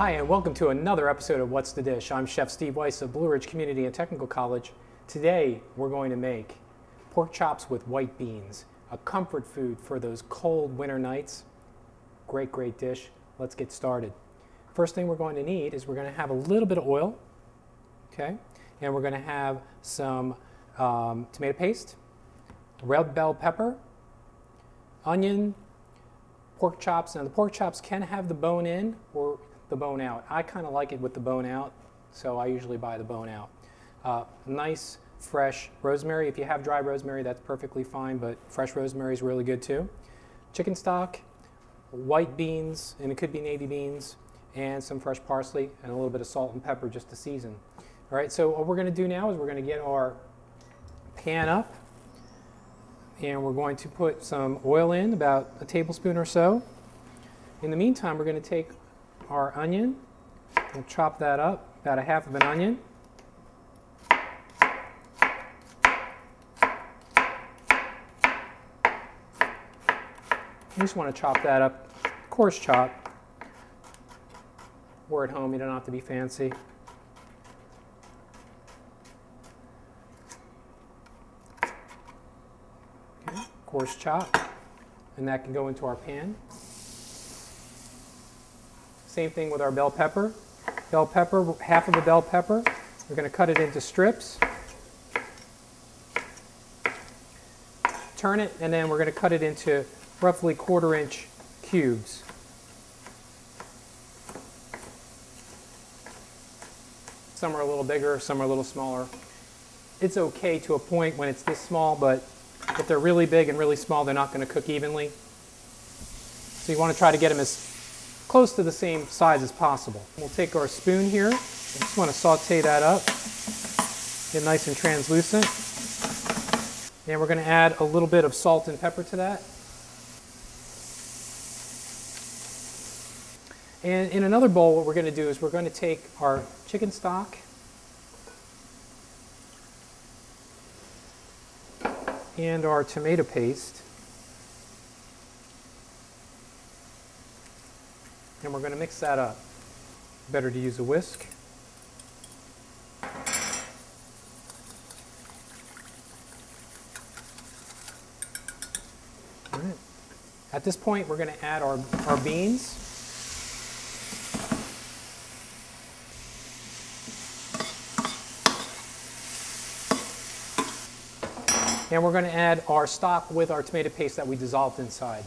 Hi, and welcome to another episode of What's the Dish? I'm Chef Steve Weiss of Blue Ridge Community and Technical College. Today, we're going to make pork chops with white beans, a comfort food for those cold winter nights. Great, great dish. Let's get started. First thing we're going to need is we're going to have a little bit of oil, okay? And we're going to have some tomato paste, red bell pepper, onion, pork chops. Now the pork chops can have the bone in or the bone out. I kind of like it with the bone out, so I usually buy the bone out. Nice fresh rosemary. If you have dry rosemary, that's perfectly fine, but fresh rosemary is really good too. Chicken stock, white beans, and it could be navy beans, and some fresh parsley, and a little bit of salt and pepper just to season. All right, so what we're going to do now is we're going to get our pan up, and we're going to put some oil in, about a tablespoon or so. In the meantime, we're going to take our onion, we'll chop that up, about a half of an onion. You just want to chop that up, coarse chop. We're at home, you don't have to be fancy. Okay, coarse chop, and that can go into our pan. Same thing with our bell pepper. Bell pepper, half of a bell pepper. We're going to cut it into strips. Turn it, and then we're going to cut it into roughly 1/4 inch cubes. Some are a little bigger, some are a little smaller. It's okay to a point when it's this small, but if they're really big and really small, they're not going to cook evenly. So you want to try to get them as close to the same size as possible. We'll take our spoon here. I just want to saute that up, get nice and translucent. And we're going to add a little bit of salt and pepper to that. And in another bowl, what we're going to do is we're going to take our chicken stock and our tomato paste, and we're going to mix that up. Better to use a whisk. All right. At this point, we're going to add our beans. And we're going to add our stock with our tomato paste that we dissolved inside.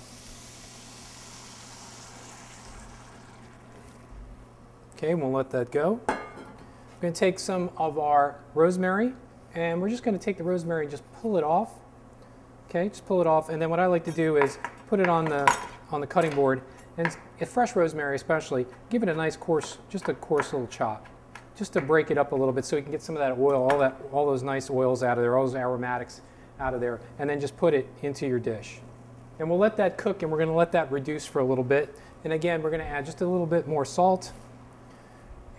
Okay, we'll let that go. We're going to take some of our rosemary, and we're just going to take the rosemary and just pull it off. Okay, just pull it off, and then what I like to do is put it on the cutting board, and if fresh rosemary especially, give it a nice coarse, just a coarse little chop, just to break it up a little bit so we can get some of that oil, all those nice oils out of there, all those aromatics out of there, and then just put it into your dish. And we'll let that cook, and we're going to let that reduce for a little bit. And again, we're going to add just a little bit more salt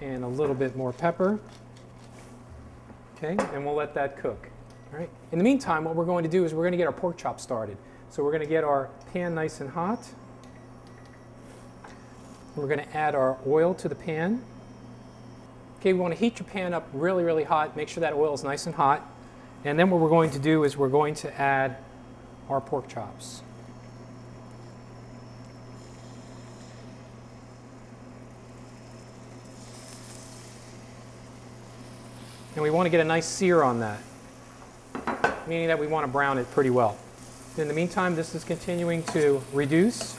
and a little bit more pepper. Okay, and we'll let that cook. All right. In the meantime, what we're going to do is we're going to get our pork chop started. So we're going to get our pan nice and hot. We're going to add our oil to the pan. Okay, we want to heat your pan up really, really hot. Make sure that oil is nice and hot. And then what we're going to do is we're going to add our pork chops. And we want to get a nice sear on that, meaning that we want to brown it pretty well. In the meantime, this is continuing to reduce.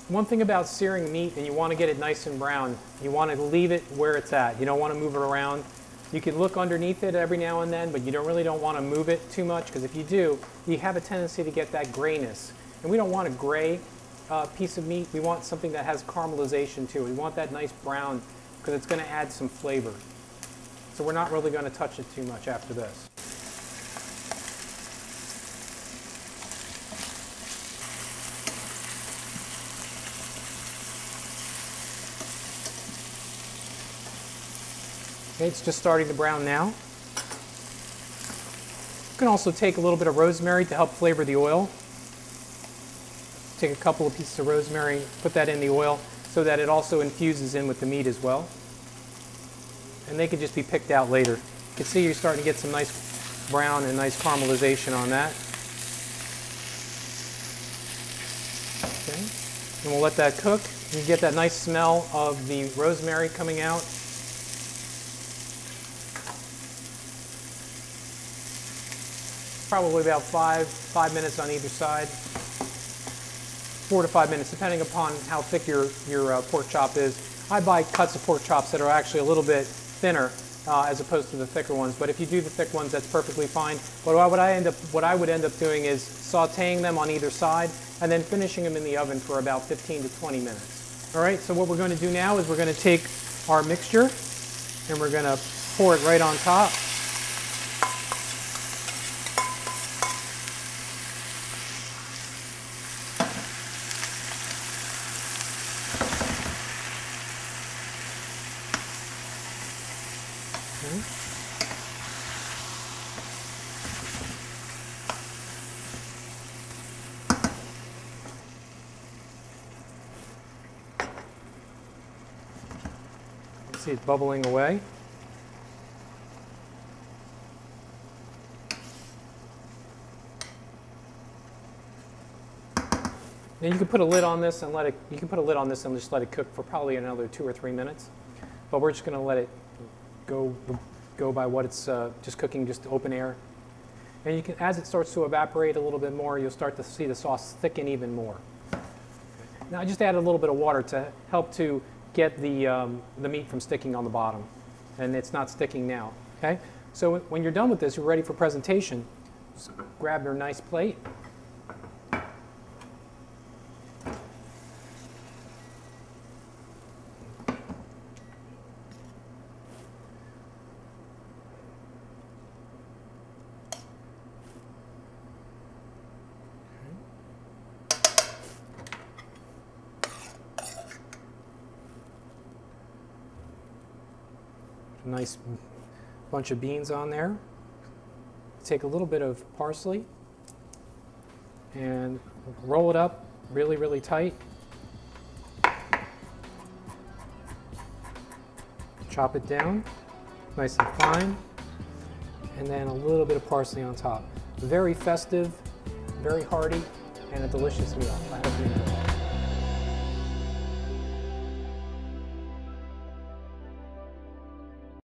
One thing about searing meat, and you want to get it nice and brown, you want to leave it where it's at. You don't want to move it around. You can look underneath it every now and then, but you really don't want to move it too much, because if you do, you have a tendency to get that grayness. And we don't want a gray piece of meat. We want something that has caramelization to it. We want that nice brown, because it's going to add some flavor. So we're not really going to touch it too much after this. Okay, it's just starting to brown now. You can also take a little bit of rosemary to help flavor the oil. take a couple of pieces of rosemary, put that in the oil so that it also infuses in with the meat as well. And they can just be picked out later. You can see you're starting to get some nice brown and nice caramelization on that. Okay. And we'll let that cook. You get that nice smell of the rosemary coming out. Probably about five minutes on either side. 4 to 5 minutes, depending upon how thick your pork chop is. I buy cuts of pork chops that are actually a little bit thinner as opposed to the thicker ones. But if you do the thick ones, that's perfectly fine. But what I would end up doing is sautéing them on either side and then finishing them in the oven for about 15 to 20 minutes. All right, so what we're going to do now is we're going to take our mixture and we're going to pour it right on top. See it's bubbling away. And you can put a lid on this and let it. You can put a lid on this and just let it cook for probably another 2 or 3 minutes. But we're just going to let it go by what it's just cooking, just open air. And you can, as it starts to evaporate a little bit more, you'll start to see the sauce thicken even more. Now I just added a little bit of water to help to get the meat from sticking on the bottom, and it's not sticking now. Okay, so when you're done with this, you're ready for presentation. Just grab your nice plate. Nice bunch of beans on there. Take a little bit of parsley and roll it up really, really tight. Chop it down nice and fine, and then a little bit of parsley on top. Very festive, very hearty, and a delicious meal. I hope you enjoy it.